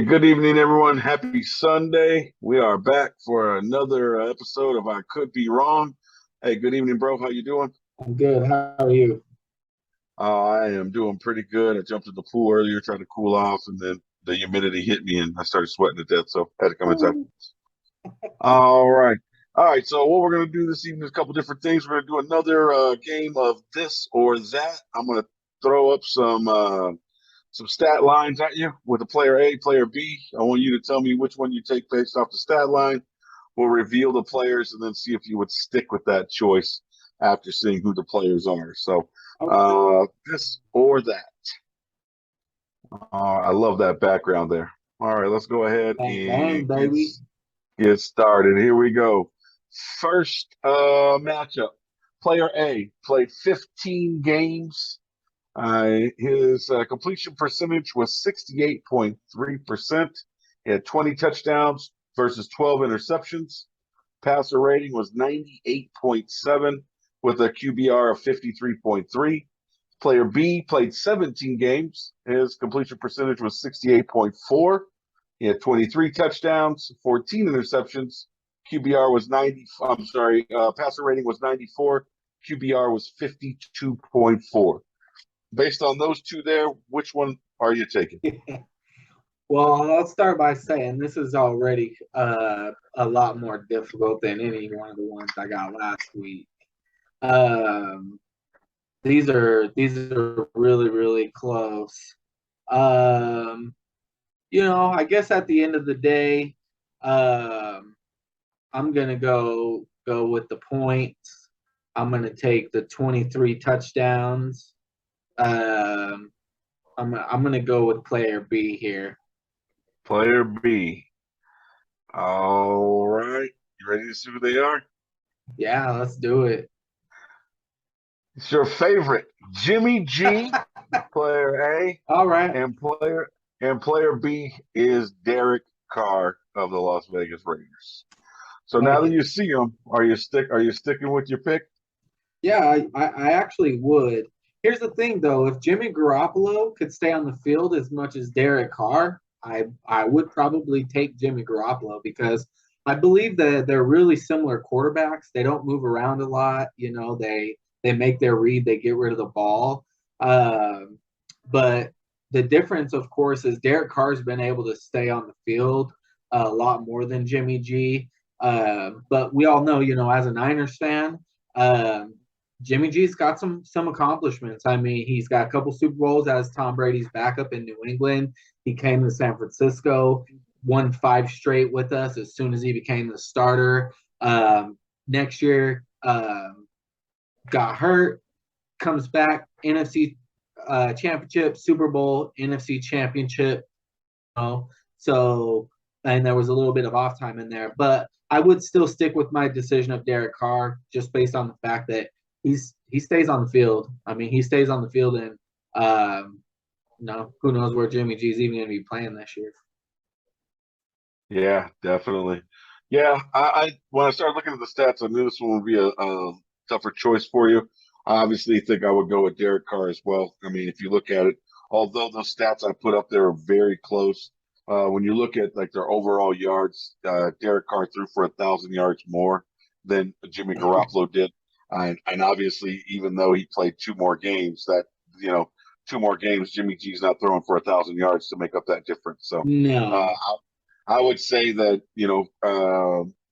Hey, good evening, everyone. Happy Sunday. We are back for another episode of I Could Be Wrong. Hey, good evening, bro. How you doing? I'm good. How are you? I am doing pretty good. I jumped in the pool earlier, trying to cool off, and then the humidity hit me, and I started sweating to death, so I had to come inside. Oh, All right. All right, so what we're going to do this evening is a couple different things. We're going to do another game of this or that. I'm going to throw up some stat lines at you with a player A, player B. I want you to tell me which one you take based off the stat line. We'll reveal the players and then see if you would stick with that choice after seeing who the players are. So, okay. this or that. I love that background there. All right, let's go ahead Bang, and bang, baby. get started. Here we go. First matchup. Player A played 15 games. His completion percentage was 68.3%. He had 20 touchdowns versus 12 interceptions. Passer rating was 98.7 with a QBR of 53.3. Player B played 17 games. His completion percentage was 68.4. He had 23 touchdowns, 14 interceptions. QBR was 90. I'm sorry, passer rating was 94. QBR was 52.4. Based on those two there, which one are you taking? Well, I'll start by saying this is already a lot more difficult than any one of the ones I got last week. Um, these are really, really close. Um, I guess at the end of the day, um, I'm gonna go with the points. I'm gonna take the 23 touchdowns. Um, I'm gonna go with player B here. Player B. All right. You ready to see who they are? Yeah, let's do it. It's your favorite, Jimmy G, player A, All right. and player B is Derek Carr of the Las Vegas Raiders. So now that Hey, you see him, are you sticking with your pick? yeah, I actually would. Here's the thing though, if Jimmy Garoppolo could stay on the field as much as Derek Carr, I would probably take Jimmy Garoppolo because I believe that they're really similar quarterbacks. They don't move around a lot, they make their read, they get rid of the ball. Um, but the difference, of course, is Derek Carr's been able to stay on the field a lot more than Jimmy G. But we all know, as a Niners fan, um, Jimmy G's got some accomplishments. I mean, he's got a couple Super Bowls as Tom Brady's backup in New England. He came to San Francisco, won 5 straight with us as soon as he became the starter. Next year, got hurt, comes back, NFC championship, Super Bowl, NFC championship. You know? So, and there was a little bit of off time in there, but I would still stick with my decision of Derek Carr just based on the fact that he stays on the field. I mean, he stays on the field, and who knows where Jimmy G is even going to be playing this year. Yeah, definitely. Yeah, I when I started looking at the stats, I knew this one would be a tougher choice for you. I obviously think I would go with Derek Carr as well. I mean, if you look at it, although those stats I put up there are very close, when you look at like their overall yards, Derek Carr threw for 1,000 yards more than Jimmy Garoppolo did, and obviously, even though he played two more games, that you know, 2 more games, Jimmy G's not throwing for 1,000 yards to make up that difference. So. Uh, No. I would say that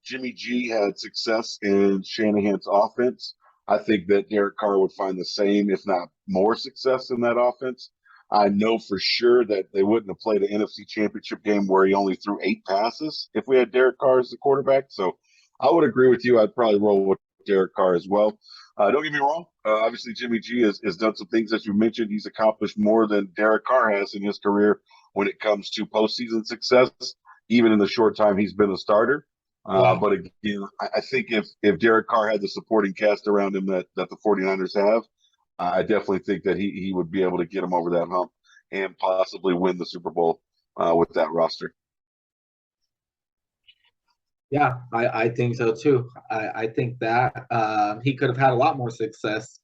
Jimmy G had success in Shanahan's offense. I think that Derek Carr would find the same, if not more, success in that offense. I know for sure that they wouldn't have played an NFC Championship game where he only threw 8 passes if we had Derek Carr as the quarterback. So I would agree with you. I'd probably roll with Derek Carr as well. Don't get me wrong. Obviously, Jimmy G has done some things that you mentioned. He's accomplished more than Derek Carr has in his career when it comes to postseason success, even in the short time he's been a starter. Yeah. But again, I think if Derek Carr had the supporting cast around him that the 49ers have, I definitely think that he would be able to get him over that hump and possibly win the Super Bowl with that roster. Yeah, I think so too. I think that he could have had a lot more success,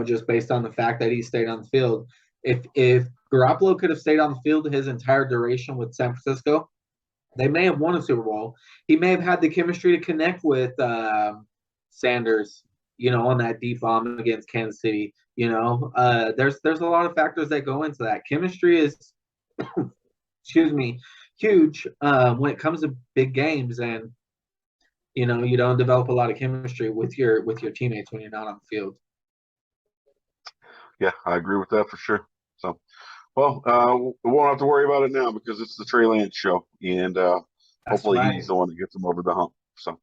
just based on the fact that he stayed on the field. If Garoppolo could have stayed on the field his entire duration with San Francisco, they may have won a Super Bowl. He may have had the chemistry to connect with Sanders, on that deep bomb against Kansas City. There's a lot of factors that go into that. Chemistry is, excuse me, huge when it comes to big games, and you don't develop a lot of chemistry with your teammates when you're not on the field. Yeah, I agree with that for sure. So, well, we won't have to worry about it now because it's the Trey Lance show, and That's hopefully right. he's the one that gets him over the hump. So,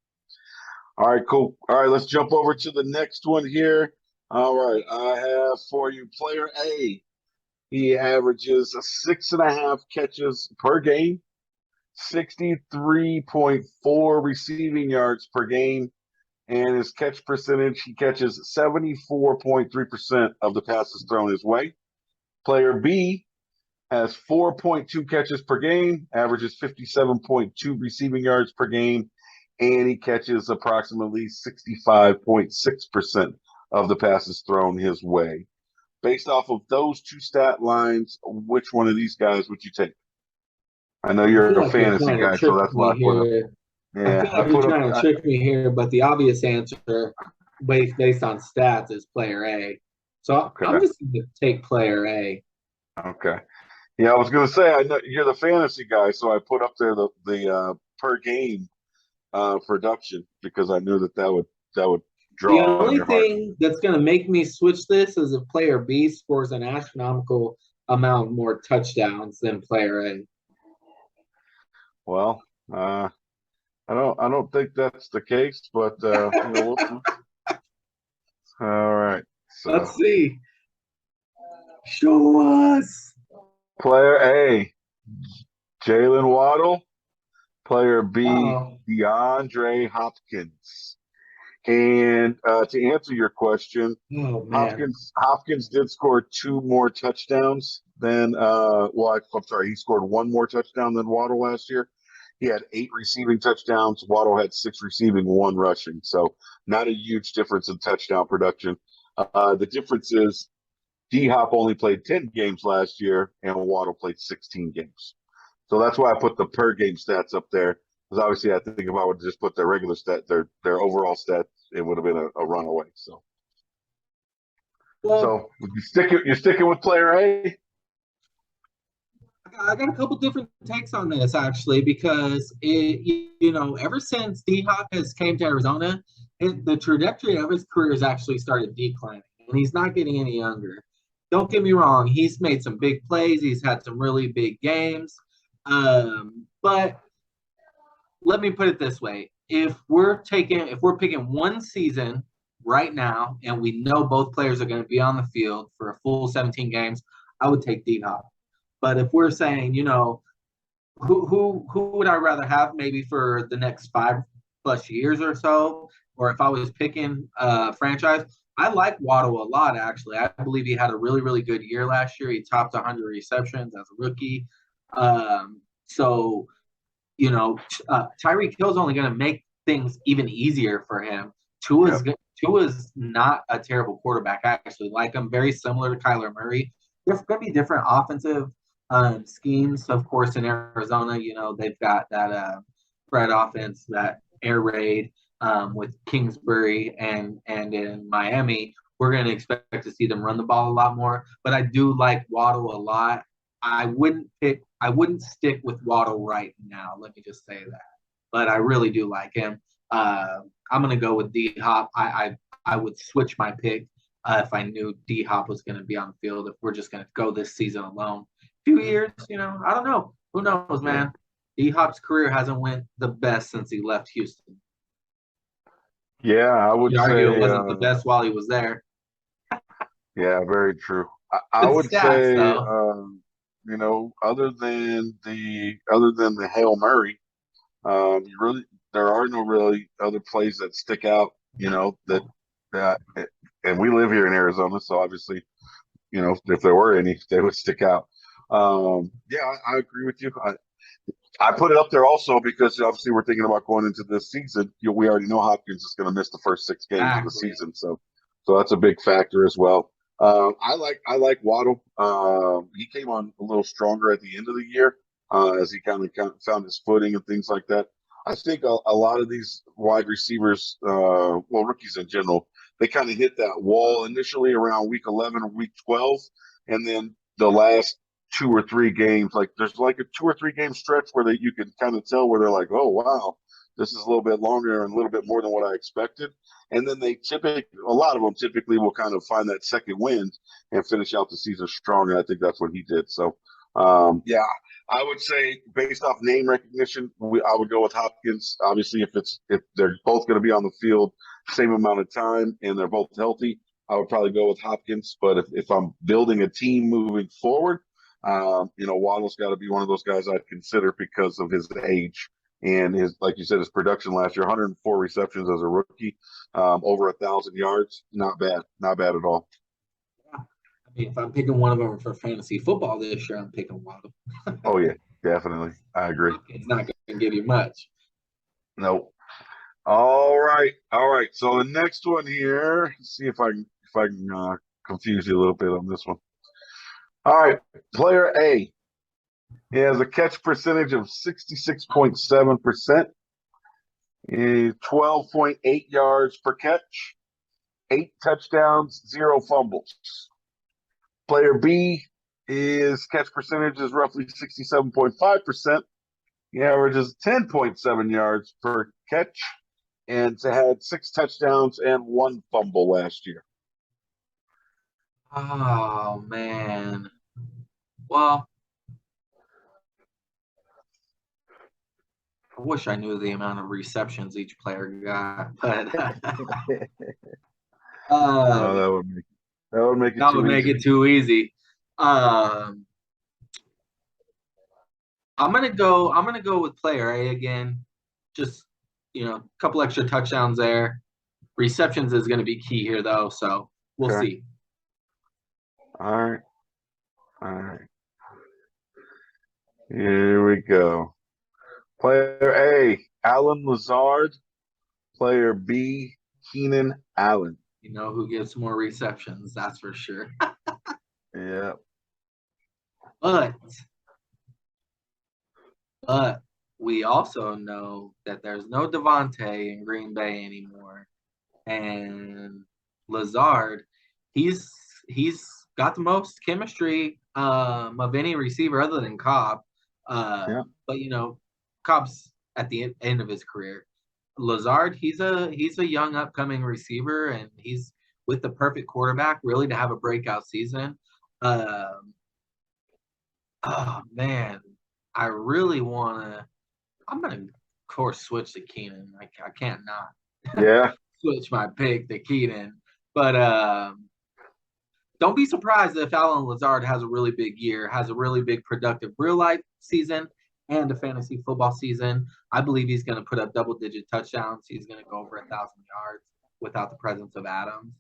all right, cool. All right, let's jump over to the next one here. All right, I have for you player A. He averages 6.5 catches per game, 63.4 receiving yards per game, and his catch percentage, he catches 74.3% of the passes thrown his way. Player B has 4.2 catches per game, averages 57.2 receiving yards per game, and he catches approximately 65.6% of the passes thrown his way. Based off of those two stat lines, which one of these guys would you take? I know I you're feel a like you're fantasy trying to guy, so trick that's why me I put up. here. I Yeah, feel I like you're put up. trying to trick me here, but the obvious answer based on stats is player A. So I'm Okay, just going to take player A. okay. Yeah, I was gonna say I know you're the fantasy guy, so I put up there the per game production because I knew that would The draw on only your heart. thing that's going to make me switch this is if player B scores an astronomical amount more touchdowns than player A. Well, I don't think that's the case, but we'll see. All right. Let's So see. Show us. player A, Jalen Waddle. Player B, Oh, DeAndre Hopkins. And to answer your question, oh man. Hopkins did score two more touchdowns than I'm sorry, he scored one more touchdown than Waddle last year. He had 8 receiving touchdowns. Waddle had 6 receiving, 1 rushing. So not a huge difference in touchdown production. The difference is D Hop only played 10 games last year, and Waddle played 16 games. So that's why I put the per game stats up there. Because obviously, I think if I would just put their regular stat, their overall stats, it would have been a runaway. So, Well, so you're sticking with player A. I got a couple different takes on this actually because ever since D Hop has came to Arizona, the trajectory of his career has actually started declining, and he's not getting any younger. Don't get me wrong; he's made some big plays. He's had some really big games, but let me put it this way: if we're picking one season right now, and we know both players are going to be on the field for a full 17 games, I would take D Hop. But if we're saying, who would I rather have maybe for the next 5+ years or so, or if I was picking a franchise, I like Waddle a lot actually. I believe he had a really really good year last year. He topped 100 receptions as a rookie. So Tyreek Hill's only going to make things even easier for him. Yeah, Tua's not a terrible quarterback. I actually like him. Very similar to Kyler Murray. There's going to be different offensive schemes. Of course, in Arizona, they've got that spread offense, that air raid with Kingsbury, and in Miami, we're going to expect to see them run the ball a lot more. But I do like Waddle a lot. I wouldn't stick with Waddle right now. Let me just say that. But I really do like him. I'm gonna go with D Hop. I would switch my pick if I knew D Hop was gonna be on the field. If we're just gonna go this season alone, few years, I don't know. Who knows, yeah, man? D Hop's career hasn't went the best since he left Houston. yeah. I would You argue it say, wasn't the best while he was there. yeah, very true. I Good would stats say, though. other than the Hail Mary, you really there are no really other plays that stick out. That and we live here in Arizona, so obviously, if there were any, they would stick out. Yeah, I agree with you. I put it up there also because obviously we're thinking about going into this season. We already know Hopkins is going to miss the first 6 games of the Exactly. season, so that's a big factor as well. I like Waddle. He came on a little stronger at the end of the year as he kind of found his footing and things like that. I think a lot of these wide receivers, well, rookies in general, they kind of hit that wall initially around week 11 or week 12, and then the last 2 or 3 games, like there's like a 2 or 3 game stretch where you can kind of tell where they're like, oh wow, this is a little bit longer and a little bit more than what I expected. And then a lot of them typically will kind of find that second wind and finish out the season strong. And I think that's what he did. So, yeah, I would say based off name recognition, I would go with Hopkins. Obviously, if they're both going to be on the field same amount of time and they're both healthy, I would probably go with Hopkins. But if I'm building a team moving forward, Waddle's got to be one of those guys I'd consider because of his age and his, like you said, his production last year, 104 receptions as a rookie, over 1,000 yards. Not bad, not bad at all. I mean, if I'm picking one of them for fantasy football this year, I'm picking Waddle. Oh yeah, definitely, I agree. It's not going to give you much. Nope. All right, all right. So the next one here, let's see if I can confuse you a little bit on this one. All right, player A. He has a catch percentage of 66.7%. 12.8 yards per catch, 8 touchdowns, 0 fumbles. Player B, his catch percentage is roughly 67.5%. He averages 10.7 yards per catch and had 6 touchdowns and 1 fumble last year. Oh, man. Well, I wish I knew the amount of receptions each player got, but Oh, that would make it that too would make easy. it too easy. I'm gonna go with player A again. Just a couple extra touchdowns there. Receptions is gonna be key here though, so we'll see. All right. All right. Here we go. Player A, Alan Lazard. Player B, Keenan Allen. You know who gets more receptions, that's for sure. Yeah. But we also know that there's no Devontae in Green Bay anymore. And Lazard, he's got the most chemistry of any receiver other than Cobb. Yeah. But Cobb's at the end of his career. Lazard, he's a young upcoming receiver, and he's with the perfect quarterback really to have a breakout season. Oh man, I really wanna. I'm gonna, of course, switch to Keenan. I can't not. Yeah. Switch my pick to Keenan. But don't be surprised if Alan Lazard has a really big year, has a really big productive real life season and a fantasy football season. I believe he's going to put up double-digit touchdowns. He's going to go over 1,000 yards without the presence of Adams.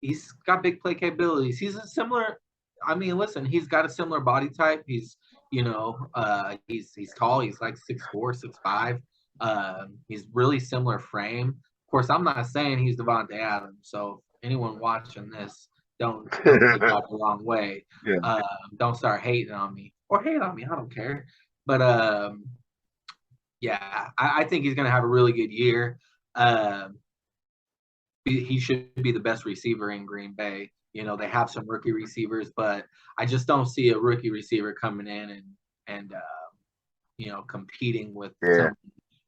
He's got big play capabilities. He's a similar. I mean, listen, he's got a similar body type. He's he's tall. He's like 6'4", 6'5". He's really similar frame. Of course, I'm not saying he's Devontae Adams. So anyone watching this, don't take that the wrong way. Yeah. Don't start hating on me or hate on me. I don't care. But yeah, I think he's going to have a really good year. He should be the best receiver in Green Bay. They have some rookie receivers, but I just don't see a rookie receiver coming in and competing with someone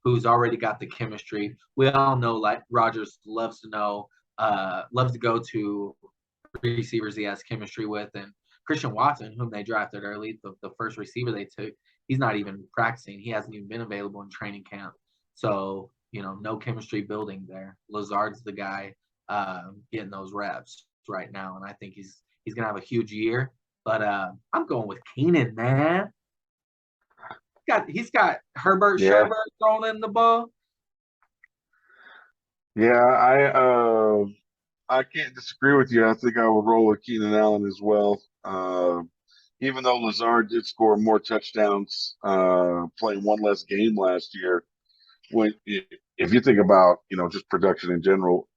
who's already got the chemistry. We all know, like Rodgers loves to go to receivers he has chemistry with, and Christian Watson, whom they drafted early, the first receiver they took, he's not even practicing. He hasn't even been available in training camp. So, no chemistry building there. Lazard's the guy getting those reps right now, and I think he's going to have a huge year. But I'm going with Keenan, man. He's got Herbert Sherbert thrown in the ball. Yeah, I can't disagree with you. I think I would roll with Keenan Allen as well. Even though Lazard did score more touchdowns playing one less game last year, if you think about just production in general,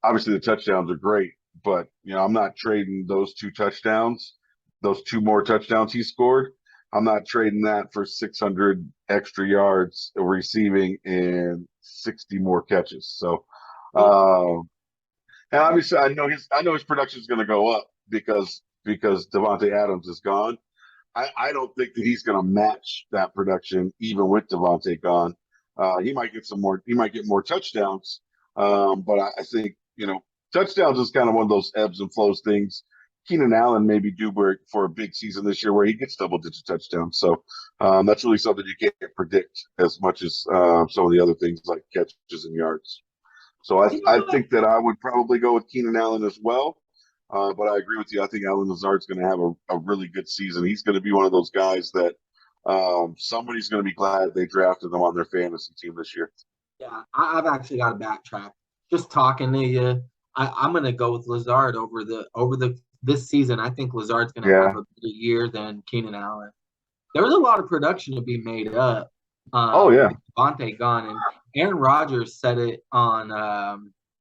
obviously the touchdowns are great, but I'm not trading those two touchdowns, those two more touchdowns he scored. I'm not trading that for 600 extra yards receiving and 60 more catches. So, Well, and obviously I know his production is going to go up because Devontae Adams is gone. I don't think that he's going to match that production even with Devontae gone. He might get some more. He might get more touchdowns, but I think touchdowns is kind of one of those ebbs and flows things. Keenan Allen maybe due for a big season this year where he gets double-digit touchdowns. So that's really something you can't predict as much as some of the other things like catches and yards. So I, you know I what? think that I would probably go with Keenan Allen as well. But I agree with you. I think Alan Lazard's going to have a really good season. He's going to be one of those guys that somebody's going to be glad they drafted him on their fantasy team this year. Yeah, I've actually got to backtrack. Just talking to you, I'm going to go with Lazard over the this season. I think Lazard's going to have Yeah. a better year than Keenan Allen. There was a lot of production to be made up. Oh yeah. With Devontae gone, and Aaron Rodgers said it on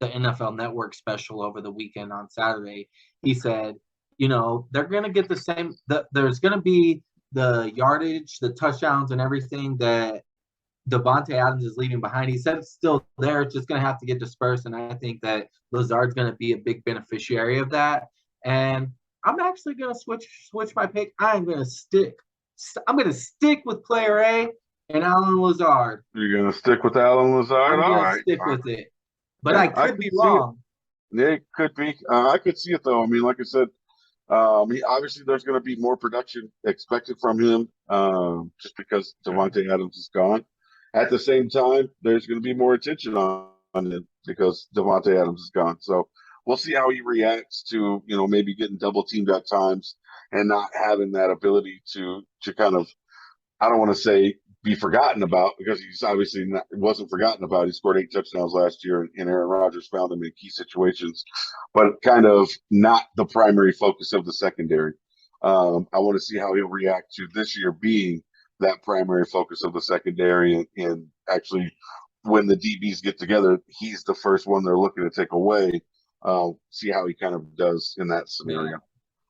the NFL Network special over the weekend on Saturday. He said, they're going to get the same. There's going to be the yardage, the touchdowns, and everything that Devontae Adams is leaving behind. He said it's still there. It's just going to have to get dispersed. And I think that Lazard's going to be a big beneficiary of that. And I'm actually going to switch my pick. I'm going to stick with player A and Alan Lazard. You're going to stick with Alan Lazard? I'm All going to right. stick with it. But Yeah, I I could could be see it. wrong. Yeah, it could be. I could see it though. I mean, like I said, obviously there's going to be more production expected from him just because Devontae Adams is gone. At the same time, there's going to be more attention on him because Devontae Adams is gone. So we'll see how he reacts to maybe getting double teamed at times and not having that ability to kind of, I don't want to say be forgotten about because he's obviously not, wasn't forgotten about. He scored 8 touchdowns last year, and Aaron Rodgers found him in key situations, but kind of not the primary focus of the secondary. I want to see how he'll react to this year being that primary focus of the secondary, and actually when the DBs get together, he's the first one they're looking to take away. See how he kind of does in that scenario. Yeah.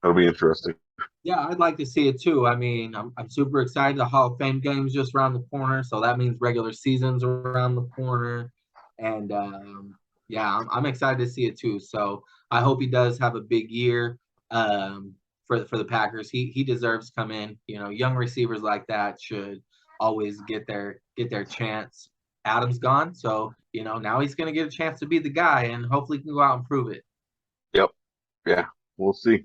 It'll be interesting. Yeah, I'd like to see it too. I mean, I'm super excited. The Hall of Fame game's just around the corner, so that means regular season's around the corner, and yeah, I'm excited to see it too. So I hope he does have a big year for the Packers. He deserves to come in. Young receivers like that should always get their chance. Adams gone, so now he's gonna get a chance to be the guy, and hopefully he can go out and prove it. Yep. Yeah. We'll see.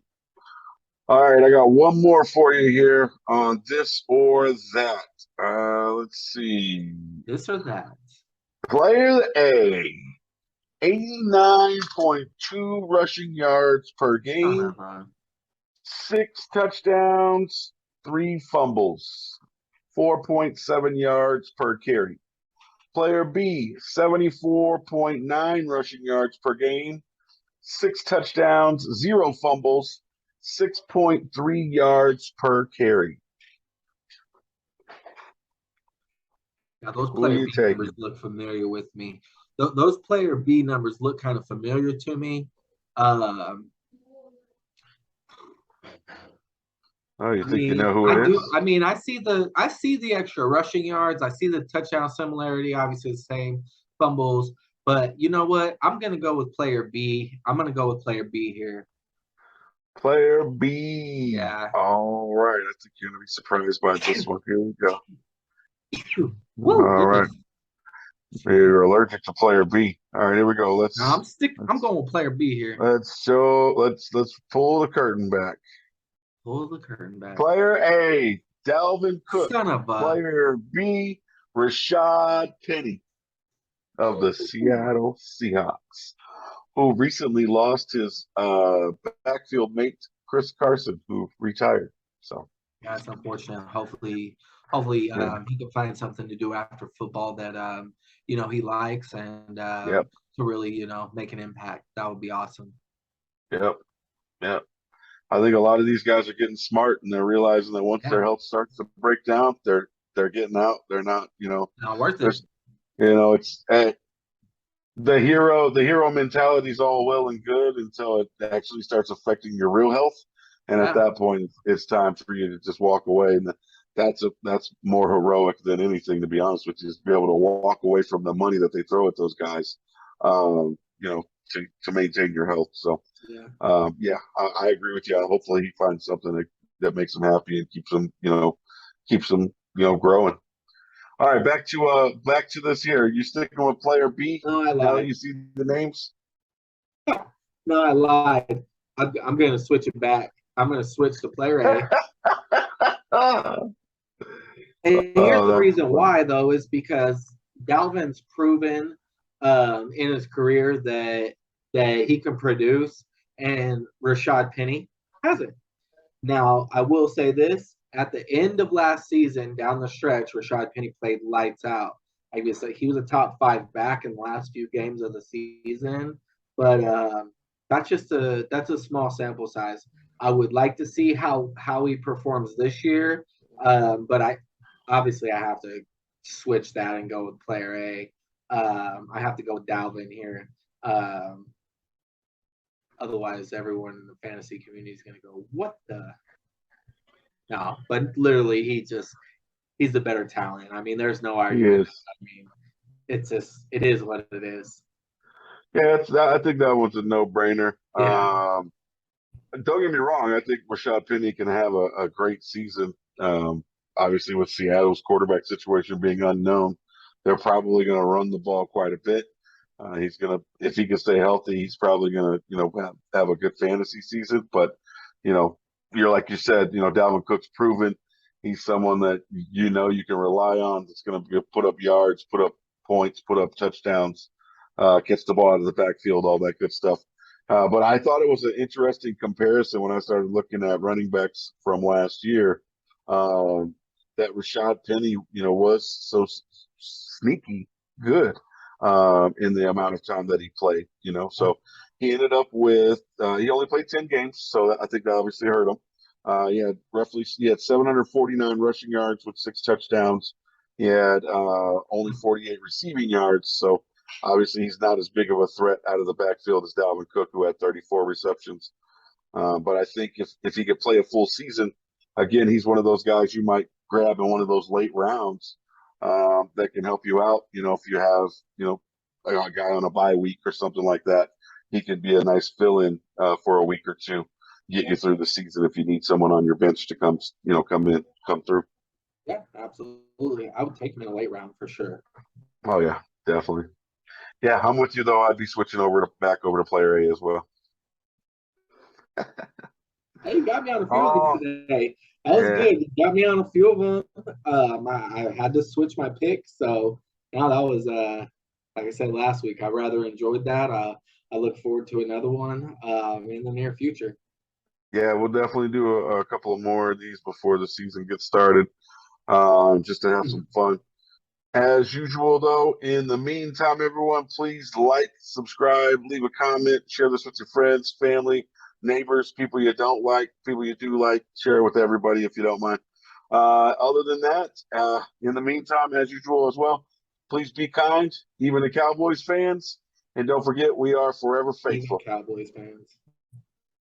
All right, I got one more for you here on this or that. Let's see. This or that. Player A, 89.2 rushing yards per game, Uh-huh. 6 touchdowns, 3 fumbles, 4.7 yards per carry. Player B, 74.9 rushing yards per game, 6 touchdowns, 0 fumbles, 6.3 yards per carry. Now, those Who do player you B take? numbers look familiar with me. Those player B numbers look kind of familiar to me. Um, Oh, you I think you mean, know who I it do. is? I mean, I see the extra rushing yards. I see the touchdown similarity. Obviously, the same fumbles. But you know what? I'm gonna go with player B. I'm gonna go with player B here. Player B. Yeah. All right. I think you're going to be surprised by this one. Here we go. Whoa, All right. goodness. You're allergic to player B. All right, here we go. No, I'm Let's going with player B here. let's pull the curtain back. Pull the curtain back. Player A, Dalvin Cook. Son of a. Player B, Rashad Penny of the Seattle Seahawks, who recently lost his backfield mate, Chris Carson, who retired. So Yeah, it's unfortunate. Hopefully, yeah. he can find something to do after football that he likes and Yep. to really make an impact. That would be awesome. Yep. Yep. I think a lot of these guys are getting smart and they're realizing that once Yeah, their health starts to break down, they're getting out. They're not, not worth it. there's it's the hero mentality is all well and good until it actually starts affecting your real health, and at Yeah, that point, it's time for you to just walk away. And that's more heroic than anything, to be honest with you, is to be able to walk away from the money that they throw at those guys, to maintain your health. So, yeah. yeah, I agree with you. Hopefully, he finds something that makes him happy and keeps him growing. All right, back to this here. You sticking with player B No, I now that lied. you see the names? No, I lied. I'm going to switch it back. I'm going to switch to player A. Oh, And here's the that's reason funny. why, though, is because Dalvin's proven in his career that he can produce, and Rashad Penny hasn't. Now, I will say this: at the end of last season, down the stretch, Rashad Penny played lights out. Obviously, he was a top 5 back in the last few games of the season, but that's a small sample size. I would like to see how he performs this year, but I have to switch that and go with player A. I have to go Dalvin here. Um, Otherwise, everyone in the fantasy community is going to go, "What the?" No, but literally, he's the better talent. I mean, there's no He argument. is. I mean, it is what it is. Yeah, I think that was a no-brainer. Yeah, Don't get me wrong. I think Rashad Penny can have a great season. Obviously, with Seattle's quarterback situation being unknown, they're probably going to run the ball quite a bit. If he can stay healthy, he's probably going to, have a good fantasy season. But, you know, you're like you said, Dalvin Cook's proven he's someone that you can rely on. That's going to put up yards, put up points, put up touchdowns, catch the ball out of the backfield, all that good stuff. But I thought it was an interesting comparison when I started looking at running backs from last year. Um, that Rashad Penny, was so sneaky good in the amount of time that he played. So he ended up with he only played 10 games, so I think that obviously hurt him. He had 749 rushing yards with 6 touchdowns. He had only 48 receiving yards, so obviously he's not as big of a threat out of the backfield as Dalvin Cook, who had 34 receptions. But I think if he could play a full season, again, he's one of those guys you might grab in one of those late rounds that can help you out. If you have a guy on a bye week or something like that, he could be a nice fill-in for a week or two, get you through the season if you need someone on your bench to come through. yeah, absolutely. I would take him in a late round for sure. Oh yeah, definitely. Yeah, I'm with you though. I'd be switching back over to player A as well. Hey, you got me on a few of these Oh today. That was yeah, good. You got me on a few of them. I had to switch my picks, so now that was like I said last week. I rather enjoyed that. I look forward to another one in the near future. yeah. We'll definitely do a couple of more of these before the season gets started, just to have some fun. As usual, though, in the meantime, everyone, please like, subscribe, leave a comment, share this with your friends, family, neighbors, people you don't like, people you do like. Share it with everybody if you don't mind. Other than that, in the meantime, as usual as well, please be kind, even to Cowboys fans. And don't forget, we are forever Even faithful. Cowboys fans.